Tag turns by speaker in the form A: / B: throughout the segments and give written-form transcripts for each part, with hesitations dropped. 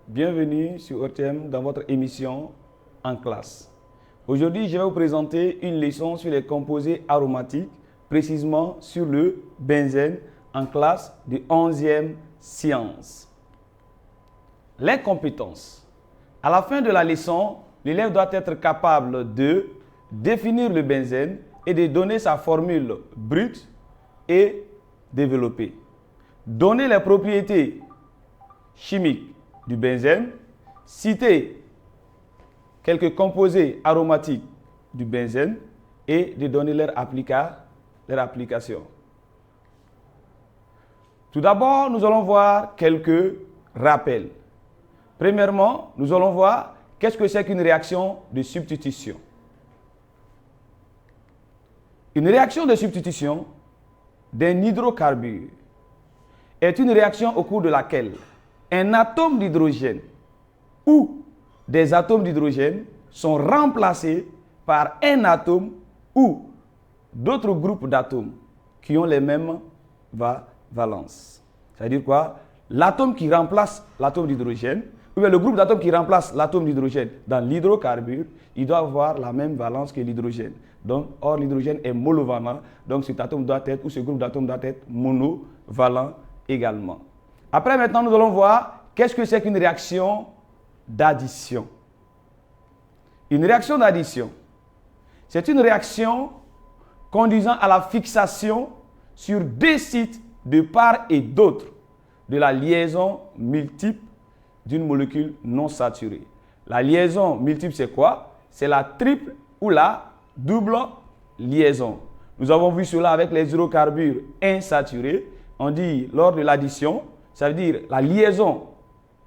A: Bienvenue sur OTM dans votre émission en classe. Aujourd'hui, je vais vous présenter une leçon sur les composés aromatiques, précisément sur le benzène en classe de 11e science. Les compétences. À la fin de la leçon, l'élève doit être capable de définir le benzène et de donner sa formule brute et développée. Donner les propriétés chimiques du benzène, citer quelques composés aromatiques du benzène et de donner leur application. Tout d'abord, nous allons voir quelques rappels. Premièrement, nous allons voir qu'est-ce que c'est qu'une réaction de substitution. Une réaction de substitution d'un hydrocarbure est une réaction au cours de laquelle un atome d'hydrogène ou des atomes d'hydrogène sont remplacés par un atome ou d'autres groupes d'atomes qui ont les mêmes valences. C'est-à-dire quoi? L'atome qui remplace l'atome d'hydrogène, ou bien le groupe d'atomes qui remplace l'atome d'hydrogène dans l'hydrocarbure, il doit avoir la même valence que l'hydrogène. Donc, or, l'hydrogène est monovalent, donc cet atome doit être, ou ce groupe d'atomes doit être monovalent également. Après, maintenant, nous allons voir qu'est-ce que c'est qu'une réaction d'addition. Une réaction d'addition, c'est une réaction conduisant à la fixation sur deux sites de part et d'autre de la liaison multiple d'une molécule non saturée. La liaison multiple, c'est quoi? C'est la triple ou la double liaison. Nous avons vu cela avec les hydrocarbures insaturés. On dit lors de l'addition, ça veut dire la liaison,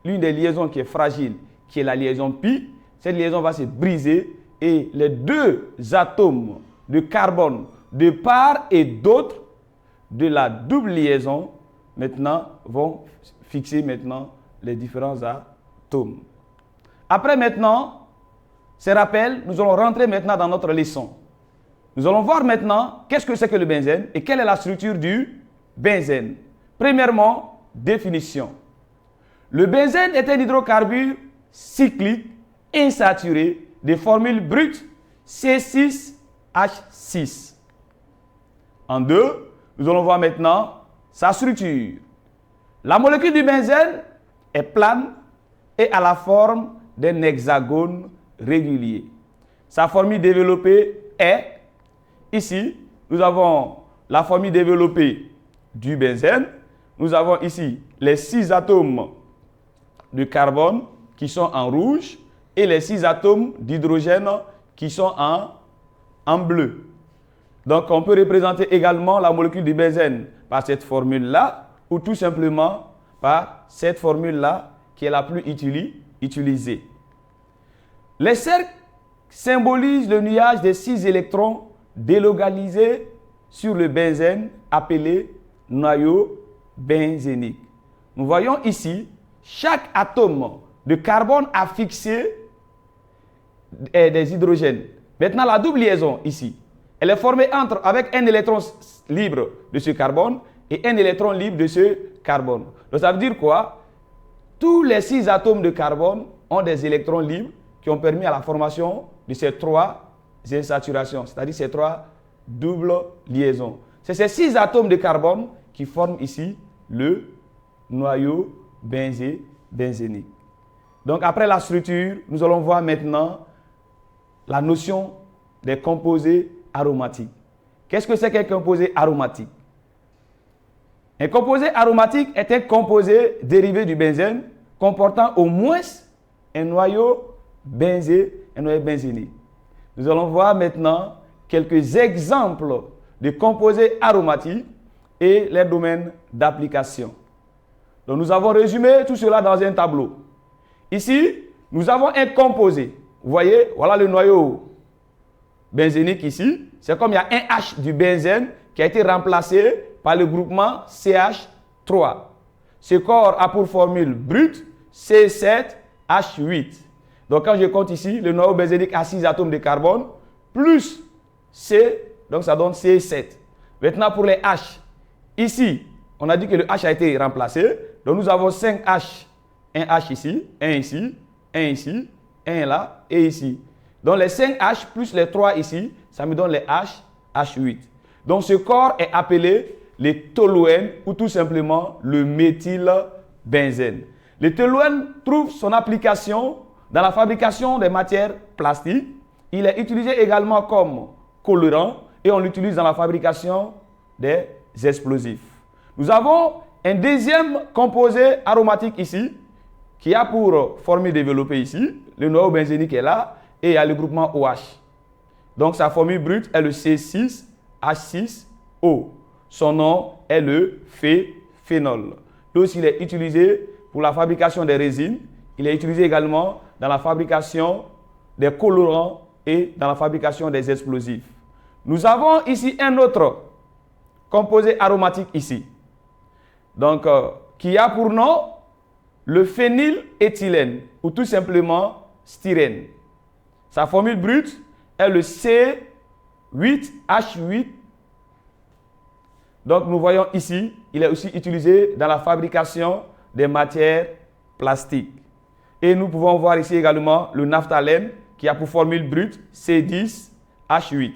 A: l'une des liaisons qui est fragile, qui est la liaison pi, cette liaison va se briser et les deux atomes de carbone de part et d'autre de la double liaison maintenant vont fixer maintenant les différents atomes. Après maintenant, ces rappels, nous allons rentrer maintenant dans notre leçon. Nous allons voir maintenant qu'est-ce que c'est que le benzène et quelle est la structure du benzène. Premièrement, définition. Le benzène est un hydrocarbure cyclique insaturé de formule brute C6H6. En deux, nous allons voir maintenant sa structure. La molécule du benzène est plane et a la forme d'un hexagone régulier. Sa formule développée est, ici, nous avons la formule développée du benzène. Nous avons ici les 6 atomes de carbone qui sont en rouge et les 6 atomes d'hydrogène qui sont en bleu. Donc, on peut représenter également la molécule du benzène par cette formule-là ou tout simplement par cette formule-là qui est la plus utilisée. Les cercles symbolisent le nuage des 6 électrons délocalisés sur le benzène appelé noyau benzénique. Nous voyons ici, chaque atome de carbone a fixé des hydrogènes. Maintenant, la double liaison ici, elle est formée avec un électron libre de ce carbone et un électron libre de ce carbone. Donc, ça veut dire quoi? Tous les 6 atomes de carbone ont des électrons libres qui ont permis à la formation de ces 3 insaturations, c'est-à-dire ces 3 doubles liaisons. C'est ces 6 atomes de carbone qui forment ici le noyau benzénique. Donc, après la structure, nous allons voir maintenant la notion des composés aromatiques. Qu'est-ce que c'est qu'un composé aromatique? Un composé aromatique est un composé dérivé du benzène comportant au moins un noyau benzénique. Nous allons voir maintenant quelques exemples de composés aromatiques et les domaines d'application. Donc, nous avons résumé tout cela dans un tableau. Ici, nous avons un composé. Vous voyez, voilà le noyau benzénique ici. C'est comme il y a un H du benzène qui a été remplacé par le groupement CH3. Ce corps a pour formule brute C7H8. Donc, quand je compte ici, le noyau benzénique a 6 atomes de carbone plus C, donc ça donne C7. Maintenant, pour les H, ici, on a dit que le H a été remplacé. Donc, nous avons 5H un H ici, un ici, un ici, un là et ici. Donc les 5 H plus les 3 ici, ça me donne les H, H8. Donc ce corps est appelé les toluènes ou tout simplement le méthylbenzène. Le toluène trouve son application dans la fabrication des matières plastiques. Il est utilisé également comme colorant et on l'utilise dans la fabrication des explosifs. Nous avons un deuxième composé aromatique ici qui a pour formule développée ici. Le noyau benzénique est là et il y a le groupement OH. Donc sa formule brute est le C6H6O. Son nom est le phénol. Lorsqu'il est utilisé pour la fabrication des résines, il est utilisé également dans la fabrication des colorants et dans la fabrication des explosifs. Nous avons ici un autre composé aromatique ici. Donc, qui a pour nom le phényléthylène ou tout simplement styrène. Sa formule brute est le C8H8. Donc, nous voyons ici, il est aussi utilisé dans la fabrication des matières plastiques. Et nous pouvons voir ici également le naphthalène qui a pour formule brute C10H8.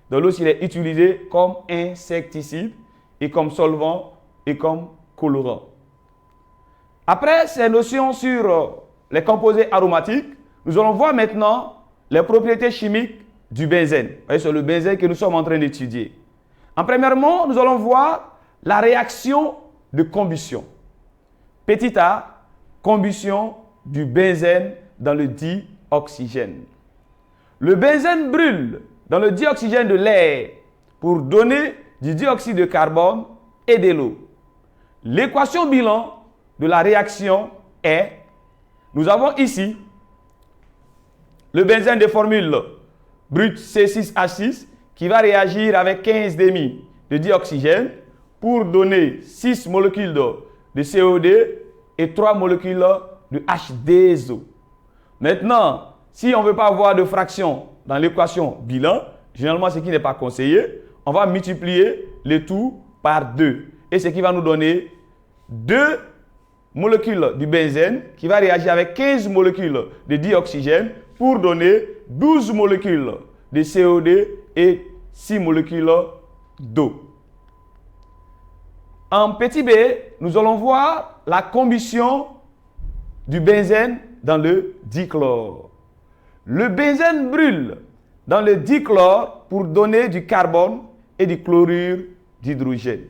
A: Donc, l'eau, il est utilisé comme insecticide et comme solvant et comme colorant. Après ces notions sur les composés aromatiques, nous allons voir maintenant les propriétés chimiques du benzène. C'est le benzène que nous sommes en train d'étudier. En premièrement, nous allons voir la réaction de combustion. Petit a, combustion du benzène dans le dioxygène. Le benzène brûle dans le dioxygène de l'air pour donner du dioxyde de carbone et de l'eau. L'équation bilan de la réaction est, nous avons ici le benzène de formule brute C6H6 qui va réagir avec 15,5 de dioxygène pour donner 6 molécules de CO2 et 3 molécules de H2O. Maintenant, si on ne veut pas avoir de fraction dans l'équation bilan, généralement ce qui n'est pas conseillé, on va multiplier le tout par 2. Et ce qui va nous donner 2 molécules du benzène qui va réagir avec 15 molécules de dioxygène pour donner 12 molécules de CO2 et 6 molécules d'eau. En petit b, nous allons voir la combustion du benzène dans le dichlore. Le benzène brûle dans le dichlore pour donner du carbone et du chlorure d'hydrogène.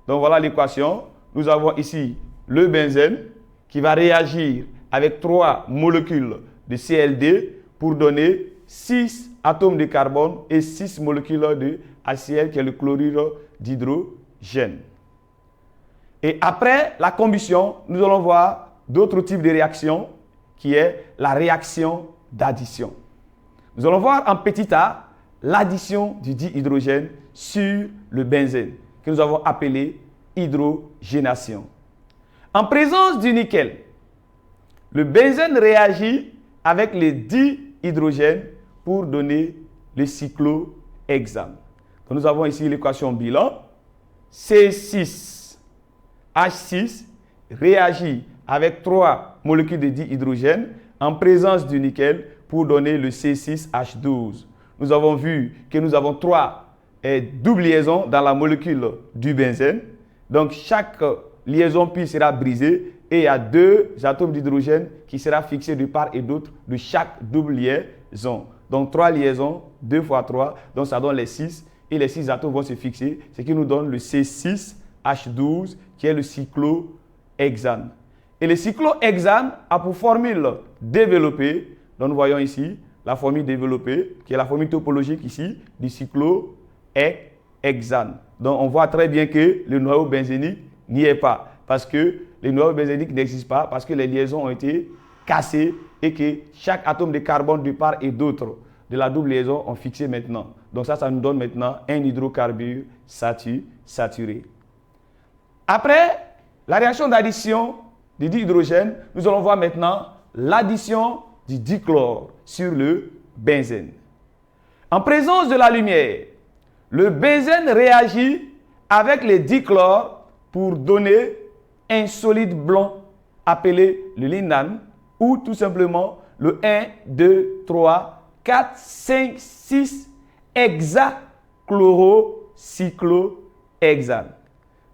A: Donc voilà l'équation. Nous avons ici le benzène qui va réagir avec 3 molécules de CLD pour donner 6 atomes de carbone et 6 molécules de HCl qui est le chlorure d'hydrogène. Et après la combustion, nous allons voir d'autres types de réactions qui est la réaction d'addition. Nous allons voir en petit a l'addition du dihydrogène sur le benzène que nous avons appelé hydrogénation. En présence du nickel, le benzène réagit avec les dihydrogènes pour donner le cyclohexane. Donc nous avons ici l'équation bilan. C6H6 réagit avec 3 molécules de dihydrogène en présence du nickel pour donner le C6H12. Nous avons vu que nous avons 3 doubles liaisons dans la molécule du benzène. Donc chaque liaison pi sera brisée et il y a 2 atomes d'hydrogène qui seront fixés de part et d'autre de chaque double liaison. Donc 3 liaisons, 2 fois 3, donc ça donne les 6 et les 6 atomes vont se fixer, ce qui nous donne le C6H12 qui est le cyclohexane. Et le cyclohexane a pour formule développée, donc nous voyons ici la formule développée qui est la formule topologique ici du cyclohexane. Donc on voit très bien que le noyau benzénique n'y est pas parce que les noyaux benzéniques n'existent pas parce que les liaisons ont été cassées et que chaque atome de carbone de part et d'autre de la double liaison ont fixé maintenant. Donc ça nous donne maintenant un hydrocarbure saturé. Après la réaction d'addition du dihydrogène, nous allons voir maintenant l'addition du dichlore sur le benzène. En présence de la lumière, le benzène réagit avec le dichlore pour donner un solide blanc appelé le lindane ou tout simplement le 1, 2, 3, 4, 5, 6 hexachlorocyclohexane.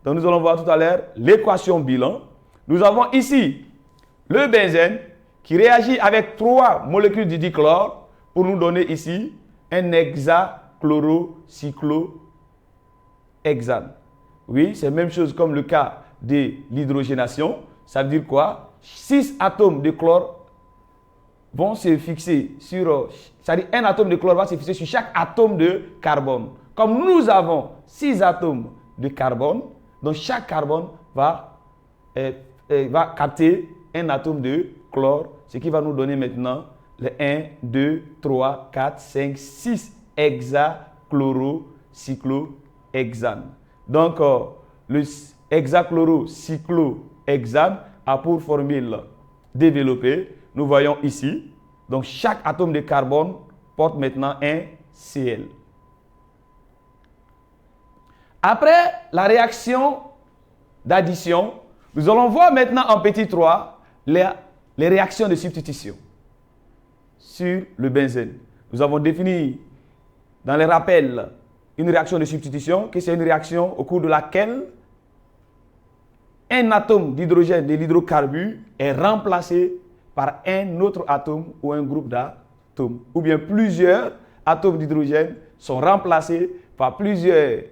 A: Donc nous allons voir tout à l'heure l'équation bilan. Nous avons ici le benzène qui réagit avec 3 molécules du dichlore pour nous donner ici un hexachlorocyclohexane. Oui, c'est la même chose comme le cas de l'hydrogénation. Ça veut dire quoi? 6 atomes de chlore vont se fixer sur... C'est-à-dire un atome de chlore va se fixer sur chaque atome de carbone. Comme nous avons 6 atomes de carbone, donc chaque carbone va capter un atome de chlore, ce qui va nous donner maintenant le 1, 2, 3, 4, 5, 6 hexachlorocyclohexane. Donc, le hexachlorocyclohexane a pour formule développée, nous voyons ici, donc chaque atome de carbone porte maintenant un Cl. Après la réaction d'addition, nous allons voir maintenant en petit 3 les réactions de substitution sur le benzène. Nous avons défini dans les rappels une réaction de substitution, que c'est une réaction au cours de laquelle un atome d'hydrogène de l'hydrocarbure est remplacé par un autre atome ou un groupe d'atomes. Ou bien plusieurs atomes d'hydrogène sont remplacés par plusieurs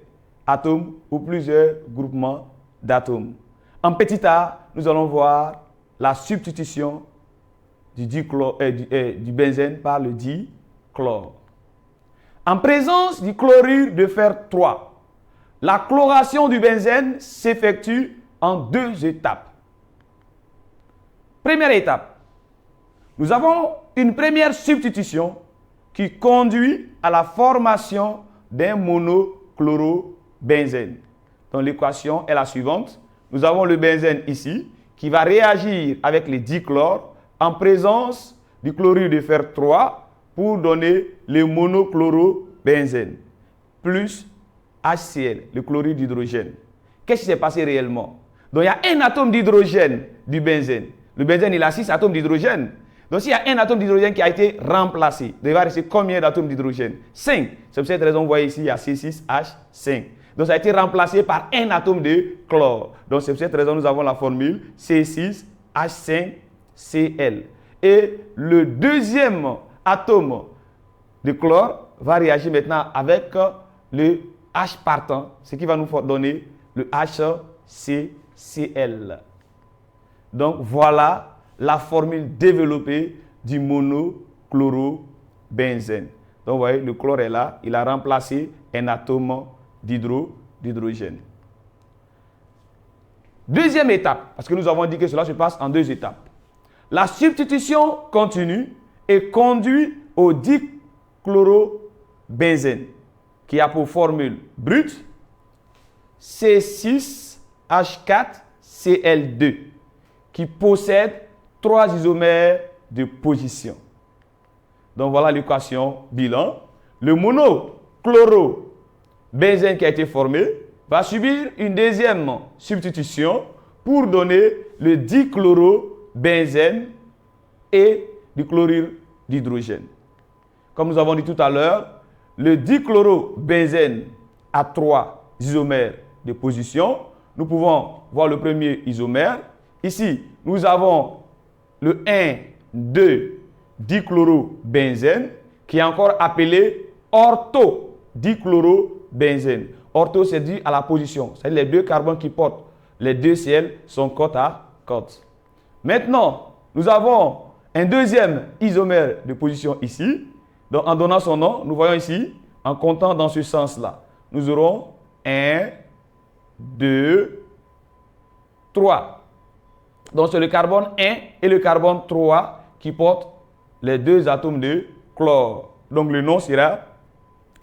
A: atomes ou plusieurs groupements d'atomes. En petit a, nous allons voir la substitution du benzène par le dichlore. En présence du chlorure de fer 3, la chloration du benzène s'effectue en 2 étapes. Première étape, nous avons une première substitution qui conduit à la formation d'un monochlorobenzène. Donc l'équation est la suivante. Nous avons le benzène ici qui va réagir avec les dichlores en présence du chlorure de fer 3 pour donner le monochlorobenzène plus HCl, le chlorure d'hydrogène. Qu'est-ce qui s'est passé réellement? Donc il y a un atome d'hydrogène du benzène. Le benzène, il a 6 atomes d'hydrogène. Donc s'il y a un atome d'hydrogène qui a été remplacé, il va rester combien d'atomes d'hydrogène? 5. C'est pour cette raison que vous voyez ici, il y a C6H5. Donc ça a été remplacé par un atome de chlore. Donc c'est pour cette raison que nous avons la formule C6H5Cl. Et le deuxième atome de chlore va réagir maintenant avec le H partant, ce qui va nous donner le HCCl. Donc voilà la formule développée du monochlorobenzène. Donc vous voyez, le chlore est là, il a remplacé un atome d'hydrogène. Deuxième étape, parce que nous avons dit que cela se passe en 2 étapes. La substitution continue et conduit au dichlorobenzène, qui a pour formule brute C6H4Cl2, qui possède 3 isomères de position. Donc voilà l'équation bilan. Le monochlorobenzène qui a été formé va subir une deuxième substitution pour donner le dichlorobenzène et du chlorure d'hydrogène. Comme nous avons dit tout à l'heure, le dichlorobenzène a 3 isomères de position. Nous pouvons voir le premier isomère. Ici, nous avons le 1,2 dichlorobenzène qui est encore appelé orthodichlorobenzène. Ortho, c'est dû à la position. C'est-à-dire les 2 carbones qui portent les 2 Cl sont côte à côte. Maintenant, nous avons un deuxième isomère de position ici. Donc, en donnant son nom, nous voyons ici, en comptant dans ce sens-là, nous aurons 1, 2, 3. Donc, c'est le carbone 1 et le carbone 3 qui portent les 2 atomes de chlore. Donc, le nom sera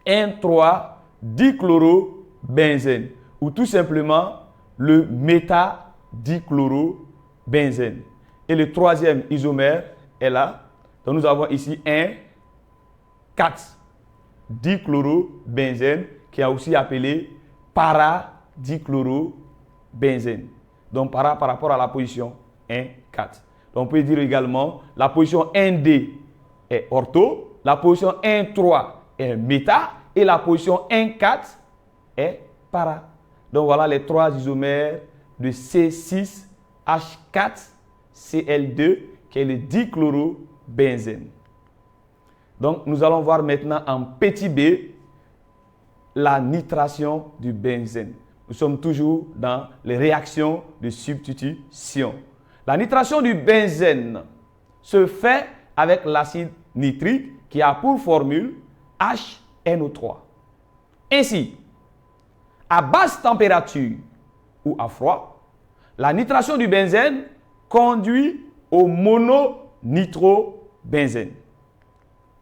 A: 1,3-dichlorobenzène ou tout simplement le métadichlorobenzène. Et le troisième isomère est là. Donc, nous avons ici 1,4-dichlorobenzène qui est aussi appelé paradichlorobenzène. Donc, par rapport à la position 1, 4. Donc, on peut dire également la position 1D est ortho, la position 1, 3 est méta et la position 1, 4 est para. Donc, voilà les trois isomères de C6H4Cl2 qui est le dichlorobenzène. Donc, nous allons voir maintenant en petit b la nitration du benzène. Nous sommes toujours dans les réactions de substitution. La nitration du benzène se fait avec l'acide nitrique qui a pour formule HNO3. Ainsi, à basse température ou à froid, la nitration du benzène conduit au mononitrobenzène.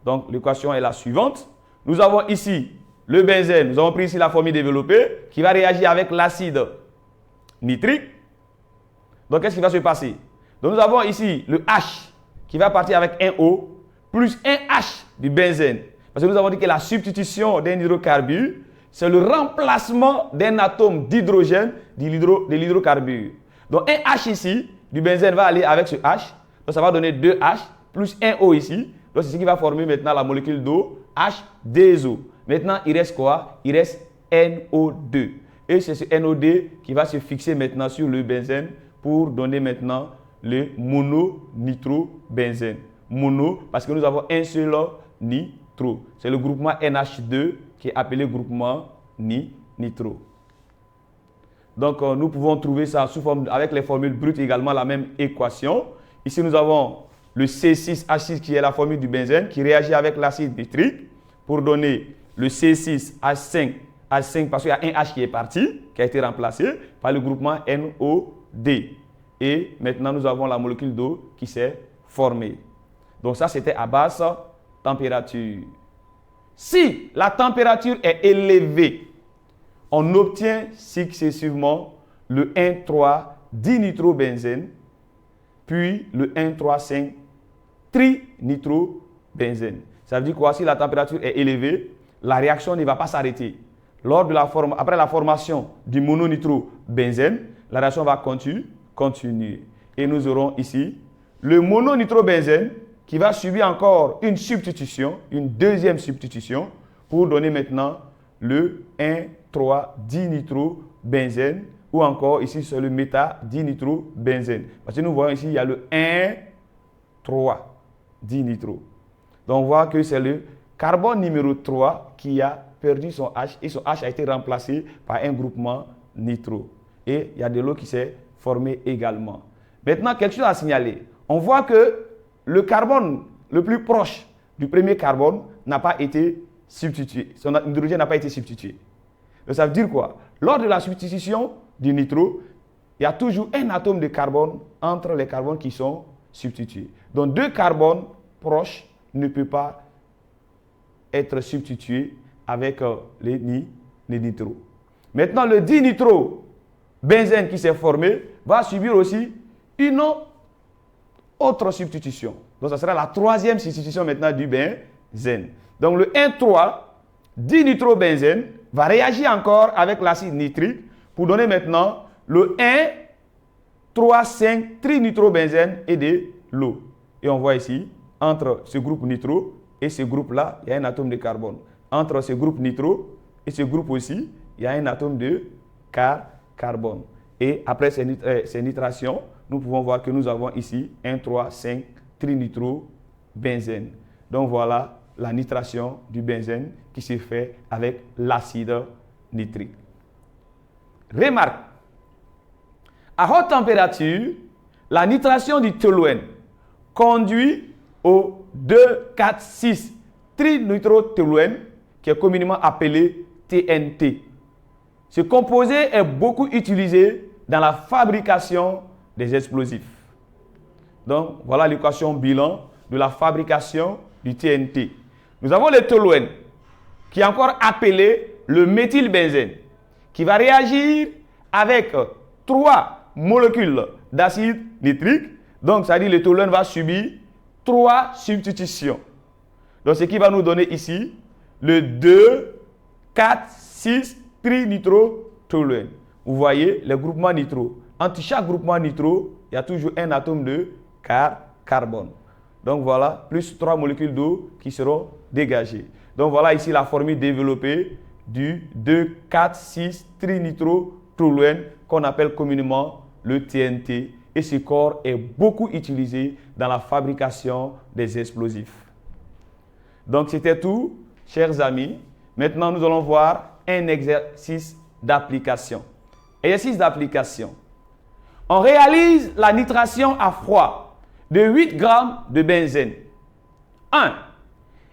A: Donc, l'équation est la suivante. Nous avons ici le benzène, nous avons pris ici la formule développée qui va réagir avec l'acide nitrique. Donc, qu'est-ce qui va se passer? Donc, nous avons ici le H qui va partir avec un O plus un H du benzène. Parce que nous avons dit que la substitution d'un hydrocarbure, c'est le remplacement d'un atome d'hydrogène de l'hydrocarbure. Donc, un H ici du benzène va aller avec ce H. Donc, ça va donner 2H plus un O ici. Donc, c'est ce qui va former maintenant la molécule d'eau, H2O. Maintenant, il reste quoi? Il reste NO2. Et c'est ce NO2 qui va se fixer maintenant sur le benzène pour donner maintenant le mononitrobenzène. Mono, parce que nous avons un seul nitro. C'est le groupement NH2 qui est appelé groupement nitro. Donc, nous pouvons trouver ça sous forme, avec les formules brutes également, la même équation. Ici, nous avons le C6H6 qui est la formule du benzène qui réagit avec l'acide nitrique pour donner le C6H5 parce qu'il y a un H qui est parti, qui a été remplacé par le groupement NOD. Et maintenant, nous avons la molécule d'eau qui s'est formée. Donc ça, c'était à basse température. Si la température est élevée, on obtient successivement le 1,3-dinitrobenzène, puis le 1,3,5-trinitrobenzène. Ça veut dire quoi? Si la température est élevée, la réaction ne va pas s'arrêter. Après la formation du mononitrobenzène, la réaction va continuer. Et nous aurons ici le mononitrobenzène qui va subir encore une substitution, une deuxième substitution, pour donner maintenant le 1,3-dinitrobenzène, ou encore ici c'est le méta-dinitrobenzène. Parce que nous voyons ici, il y a le 1,3-dinitro. Donc on voit que c'est le carbone numéro 3 qui a perdu son H et son H a été remplacé par un groupement nitro. Et il y a de l'eau qui s'est formée également. Maintenant, quelque chose à signaler. On voit que le carbone le plus proche du premier carbone n'a pas été substitué. Son hydrogène n'a pas été substitué. Donc ça veut dire quoi? Lors de la substitution du nitro, il y a toujours un atome de carbone entre les carbones qui sont substitués. Donc deux carbones proches ne peuvent pas être substitués avec les nitro. Maintenant, le dinitrobenzène qui s'est formé va subir aussi une autre substitution. Donc, ça sera la troisième substitution maintenant du benzène. Donc, le 1,3-dinitrobenzène va réagir encore avec l'acide nitrique pour donner maintenant le 1,3,5-trinitrobenzène et de l'eau. Et on voit ici, entre ce groupe nitro et ce groupe-là, il y a un atome de carbone. Entre ce groupe nitro et ce groupe aussi, il y a un atome de carbone. Et après ces nitrations, nous pouvons voir que nous avons ici 1,3,5-trinitrobenzène. Donc voilà la nitration du benzène qui se fait avec l'acide nitrique. Remarque, à haute température, la nitration du toluène conduit au 2,4,6-trinitrotoluène qui est communément appelé TNT. Ce composé est beaucoup utilisé dans la fabrication des explosifs. Donc, voilà l'équation bilan de la fabrication du TNT. Nous avons le toluène, qui est encore appelé le méthylbenzène, qui va réagir avec 3 molécules d'acide nitrique. Donc, ça dit que le toluène va subir 3 substitutions. Donc, ce qui va nous donner ici le 2,4,6-trinitrotoluène. Vous voyez les groupements nitro. Entre chaque groupement nitro, il y a toujours un atome de carbone. Donc voilà, plus 3 molécules d'eau qui seront dégagées. Donc voilà ici la formule développée du 2,4,6-trinitrotoluène qu'on appelle communément le TNT. Et ce corps est beaucoup utilisé dans la fabrication des explosifs. Donc c'était tout, chers amis. Maintenant, nous allons voir un exercice d'application. Exercice d'application. On réalise la nitration à froid de 8 grammes de benzène. 1.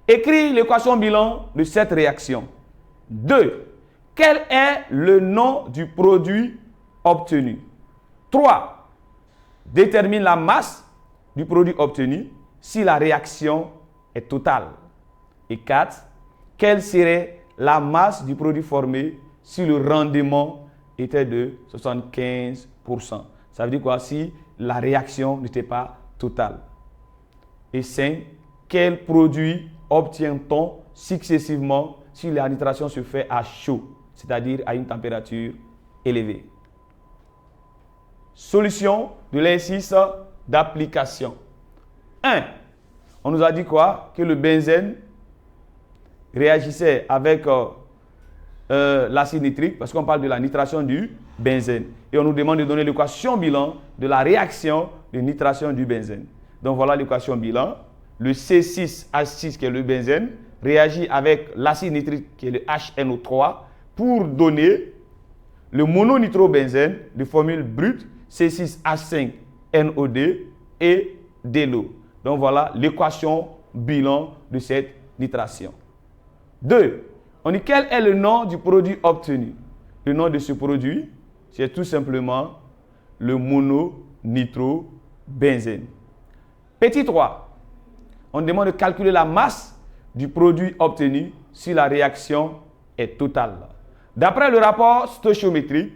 A: Écris l'équation bilan de cette réaction. 2. Quel est le nom du produit obtenu? 3. Détermine la masse du produit obtenu si la réaction est totale. Et 4. Quelle serait la masse du produit formé si le rendement était de 75%? Ça veut dire quoi? Si la réaction n'était pas totale. Et 5. Quel produit obtient-on successivement si la nitration se fait à chaud, c'est-à-dire à une température élevée? Solution de l'exercice d'application. 1. On nous a dit quoi? Que le benzène réagissait avec l'acide nitrique, parce qu'on parle de la nitration du benzène. Et on nous demande de donner l'équation bilan de la réaction de nitration du benzène. Donc voilà l'équation bilan. Le C6H6 qui est le benzène réagit avec l'acide nitrique qui est le HNO3 pour donner le mononitrobenzène de formule brute C6H5NO2 et de l'eau. Donc voilà l'équation bilan de cette nitration. 2. On dit quel est le nom du produit obtenu? Le nom de ce produit, c'est tout simplement le mononitrobenzène. Petit 3. On demande de calculer la masse du produit obtenu si la réaction est totale. D'après le rapport stoichiométrique,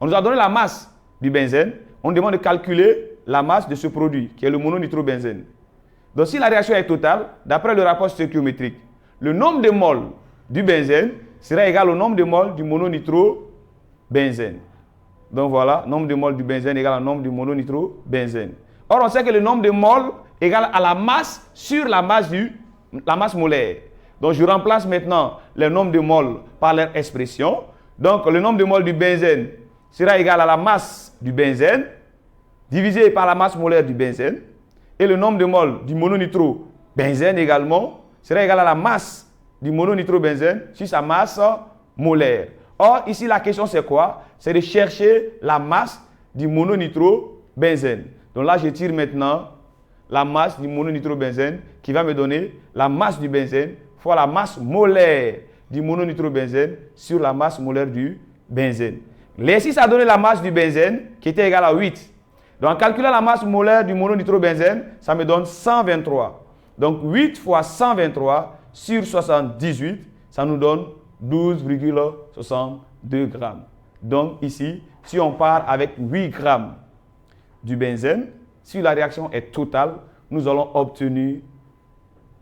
A: on nous a donné la masse du benzène. On demande de calculer la masse de ce produit, qui est le mononitrobenzène. Donc si la réaction est totale, d'après le rapport stoichiométrique, le nombre de moles du benzène sera égal au nombre de moles du mononitrobenzène. Donc voilà, nombre de moles du benzène égal au nombre du mononitrobenzène. Or, on sait que le nombre de moles égale à la masse sur la masse molaire. Donc, je remplace maintenant le nombre de moles par leur expression. Donc, le nombre de moles du benzène sera égal à la masse du benzène divisé par la masse molaire du benzène. Et le nombre de moles du mononitrobenzène également sera égal à la masse du mononitrobenzène sur sa masse molaire. Or, ici, la question, c'est quoi? C'est de chercher la masse du mononitrobenzène. Donc là, je tire maintenant la masse du mononitrobenzène qui va me donner la masse du benzène fois la masse molaire du mononitrobenzène sur la masse molaire du benzène. L'exercice a donné la masse du benzène qui était égale à 8. Donc en calculant la masse molaire du mononitrobenzène, ça me donne 123. Donc 8 fois 123 sur 78, ça nous donne 12,62 grammes. Donc ici, si on part avec 8 grammes du benzène, si la réaction est totale, nous allons obtenir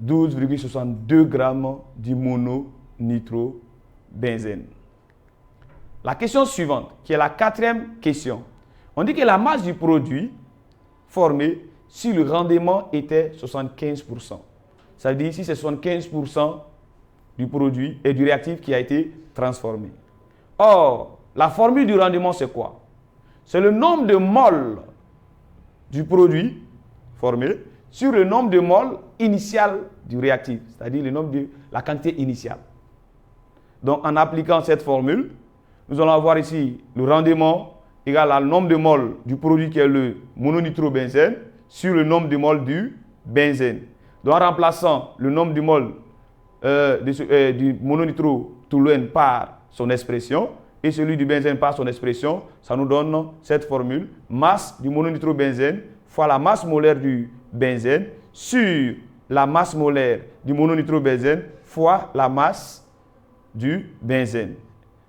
A: 12,62 grammes du mononitrobenzène. La question suivante, qui est la 4e question. On dit que la masse du produit formé si le rendement était 75%. Ça veut dire si c'est 75% du produit et du réactif qui a été transformé. Or, la formule du rendement, c'est quoi? C'est le nombre de moles du produit formé sur le nombre de moles initial du réactif, c'est-à-dire le nombre de la quantité initiale. Donc, en appliquant cette formule, nous allons avoir ici le rendement égal au nombre de moles du produit qui est le mononitrobenzène sur le nombre de moles du benzène. Donc, en remplaçant le nombre de moles du mononitrotoluène par son expression et celui du benzène par son expression, ça nous donne cette formule, masse du mononitrobenzène fois la masse molaire du benzène sur la masse molaire du mononitrobenzène fois la masse du benzène.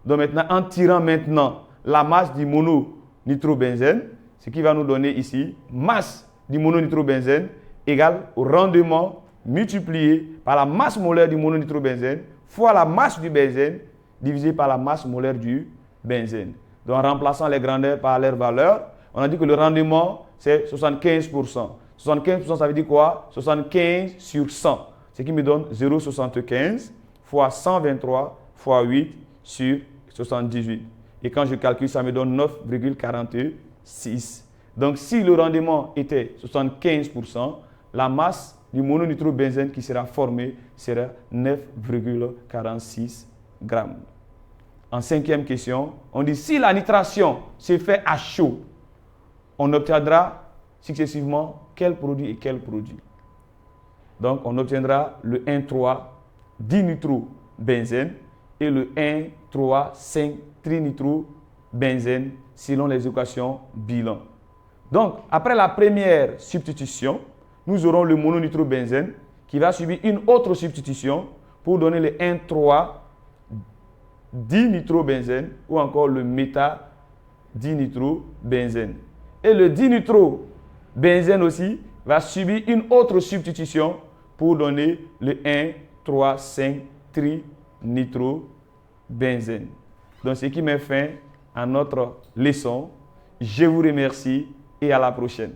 A: Donc maintenant, en tirant maintenant la masse du mononitrobenzène, ce qui va nous donner ici, masse du mononitrobenzène égale au rendement multiplié par la masse molaire du mononitrobenzène fois la masse du benzène divisé par la masse molaire du benzène. Donc en remplaçant les grandeurs par leurs valeurs, On a dit que le rendement, c'est 75%. 75%, ça veut dire quoi? 75 sur 100. Ce qui me donne 0,75 fois 123 fois 8 sur 78. Et quand je calcule, ça me donne 9,46. Donc, si le rendement était 75%, la masse du mononitrobenzène qui sera formée sera 9,46 grammes. En cinquième question, on dit si la nitration se fait à chaud, on obtiendra successivement quel produit et quel produit. Donc, on obtiendra le 1,3-dinitrobenzène et le 1,3,5-trinitrobenzène selon les équations bilan. Donc, après la première substitution, nous aurons le mononitrobenzène qui va subir une autre substitution pour donner le 1,3-dinitrobenzène ou encore le méta-dinitrobenzène. Et le dinitrobenzène aussi va subir une autre substitution pour donner le 1,3,5-trinitrobenzène. Donc, ce qui met fin à notre leçon. Je vous remercie et à la prochaine.